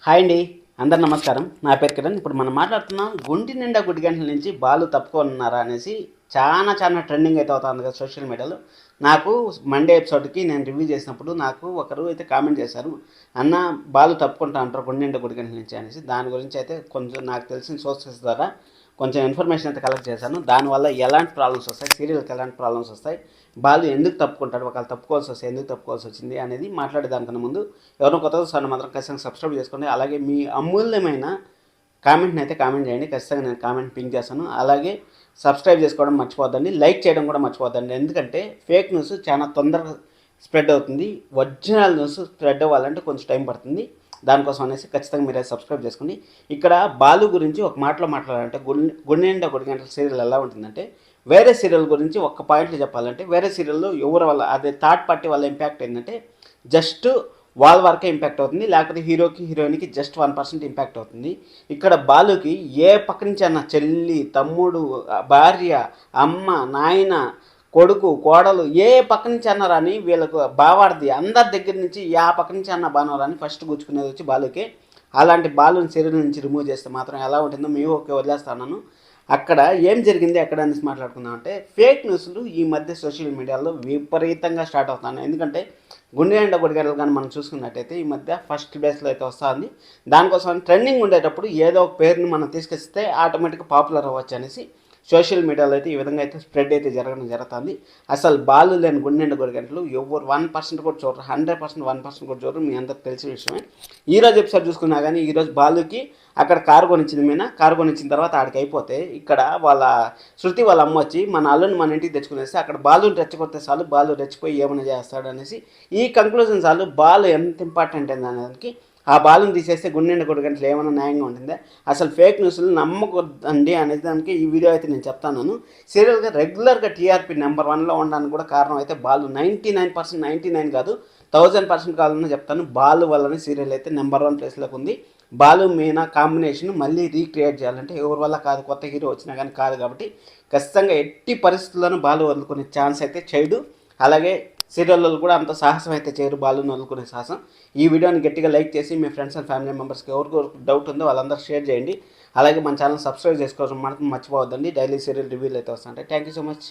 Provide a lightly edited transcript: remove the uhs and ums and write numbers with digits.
Hi అండి, అందరు నమస్కారం. నా పేరు కిరణ్. ఇప్పుడు మనం మాట్లాడుతున్నాం గుంటి నిండా గుడి గంటల నుంచి బాలు తప్పుకోనున్నారా అనేసి చాలా ట్రెండింగ్ అయితే అవుతుంది కదా సోషల్ మీడియాలో. నాకు మండే ఎపిసోడ్కి నేను రివ్యూ చేసినప్పుడు నాకు ఒకరు అయితే కామెంట్ చేశారు, అన్న బాలు తప్పుకుంటా అంటారు గుండి నిండా గుడి గంటల నుంచి అనేసి. దాని గురించి అయితే కొంచెం నాకు తెలిసిన సోర్సెస్ ద్వారా కొంచెం ఇన్ఫర్మేషన్ అయితే కలెక్ట్ చేశాను. దానివల్ల ఎలాంటి ప్రాబ్లమ్స్ వస్తాయి, సీరియల్కి ఎలాంటి ప్రాబ్లమ్స్ వస్తాయి, బాలు ఎందుకు తప్పుకుంటాడు, ఒకవేళ తప్పుకోవాల్సి వస్తే ఎందుకు తప్పుకోవాల్సి వచ్చింది అనేది మాట్లాడేదానికన్నా ముందు ఎవరైనా కొత్తగా వస్తారో మాత్రం ఖచ్చితంగా సబ్స్క్రైబ్ చేసుకోండి. అలాగే మీ అమూల్యమైన కామెంట్ని అయితే కామెంట్ చేయండి, ఖచ్చితంగా నేను కామెంట్ పింక్ చేస్తాను. అలాగే సబ్స్క్రైబ్ చేసుకోవడం మర్చిపోద్దండి, లైక్ చేయడం కూడా మర్చిపోద్దండి. ఎందుకంటే ఫేక్ న్యూస్ చాలా తొందరగా స్ప్రెడ్ అవుతుంది, ఒరిజినల్ న్యూస్ స్ప్రెడ్ అవ్వాలంటే కొంచెం టైం పడుతుంది. దానికోసం అనేసి ఖచ్చితంగా మీరు సబ్స్క్రైబ్ చేసుకోండి. ఇక్కడ బాలు గురించి ఒక మాటలో మాట్లాడాలంటే గుండె నిండా గుడి గంటల సీరియల్ ఎలా ఉంటుందంటే, వేరే సీరియల్ గురించి ఒక్క పాయింట్లో చెప్పాలంటే, వేరే సీరియల్లో ఎవరి వల్ల అదే థర్డ్ పార్టీ వల్ల ఇంపాక్ట్ ఏంటంటే జస్ట్ వాళ్ళ వరకే ఇంపాక్ట్ అవుతుంది, లేకపోతే హీరోకి హీరోయిన్కి జస్ట్ 1% ఇంపాక్ట్ అవుతుంది. ఇక్కడ బాలుకి ఏ పక్క నుంచి అన్న చెల్లి, తమ్ముడు, భార్య, అమ్మ, నాయన, కొడుకు, కోడలు ఏ పక్క నుంచి అన్నారని వీళ్ళకు బావార్ది అందరి దగ్గర నుంచి ఆ పక్క నుంచి అన్న బానవరాని ఫస్ట్ గుచ్చుకునేది వచ్చి బాలుకే. అలాంటి బాలుని శరీరం నుంచి రిమూవ్ చేస్తే మాత్రం ఎలా ఉంటుందో మీ ఓకే వదిలేస్తాను. అక్కడ ఏం జరిగింది ఎక్కడ అనేసి మాట్లాడుకుందాం అంటే, ఫేక్ న్యూస్లు ఈ మధ్య సోషల్ మీడియాలో విపరీతంగా స్టార్ట్ అవుతున్నాయి. ఎందుకంటే గుండె నిండా గుడిగడలు కానీ మనం చూసుకున్నట్టయితే ఈ మధ్య ఫస్ట్ ప్లేస్లో అయితే వస్తుంది. దానికోసం ట్రెండింగ్ ఉండేటప్పుడు ఏదో ఒక పేరుని మనం తీసుకొస్తే ఆటోమేటిక్గా పాపులర్ అవ్వచ్చు అనేసి సోషల్ మీడియాలో అయితే ఈ విధంగా అయితే స్ప్రెడ్ అయితే జరుగుతుంది. అసలు బాలు లేని గుండె నిండా గుడిగంటలు ఎవరు 1% కూడా చూడరు, 100% 1% కూడా చూడరు. మీ అందరికి తెలిసిన విషయమే. ఈరోజు ఎపిసోడ్ చూసుకున్నా కానీ ఈరోజు బాలుకి అక్కడ కారు కొనిచ్చింది మీనా. కారు కొనిచ్చిన తర్వాత ఆడికి అయిపోతే ఇక్కడ వాళ్ళ శృతి వాళ్ళ అమ్మ వచ్చి మన అల్లుని మన ఇంటికి తెచ్చుకునేసి అక్కడ బాలుని రెచ్చగొడితే చాలు, బాలు రెచ్చిపోయి ఏమైనా చేస్తాడు అనేసి ఈ కంక్లూజన్ చాలు బాలు ఎంత ఇంపార్టెంట్ అయిందనేదానికి. ఆ బాలుని తీసేస్తే గుండె నిండా గుడి గంటలు ఏమైనా న్యాయంగా ఉంటుందా? అసలు ఫేక్ న్యూస్లు నమ్మకొద్దండి అనేది దానికి ఈ వీడియో అయితే నేను చెప్తాను. సీరియల్గా రెగ్యులర్గా టీఆర్పీ నెంబర్ 1లో ఉండడానికి కూడా కారణం అయితే బాలు. 99%, 99 కాదు 1000% కావాలని చెప్తాను. బాలు వల్లనే సీరియల్ అయితే నెంబర్ 1 ప్లేస్లోకి ఉంది. బాలు మీనా కాంబినేషన్ మళ్ళీ రీక్రియేట్ చేయాలంటే ఎవరి వల్ల కాదు, కొత్త హీరో వచ్చినా కానీ కాదు. కాబట్టి ఖచ్చితంగా ఎట్టి పరిస్థితుల్లోనూ బాలు వదులుకునే ఛాన్స్ అయితే చేయడు. అలాగే సీరియల్లో కూడా అంత సాహసం అయితే చేయరు బాలుని వదులుకునే సాహసం. ఈ వీడియోని గట్టిగా లైక్ చేసి మీ ఫ్రెండ్స్ అండ్ ఫ్యామిలీ మెంబర్స్కి ఎవరికి డౌట్ ఉందో వాళ్ళందరూ షేర్ చేయండి. అలాగే మన ఛానల్ సబ్స్క్రైబ్ చేసుకోవడం మాత్రం మర్చిపోవద్దండి. డైలీ సీరియల్ రివ్యూలు అయితే వస్తుంటాయి. Thank you so much.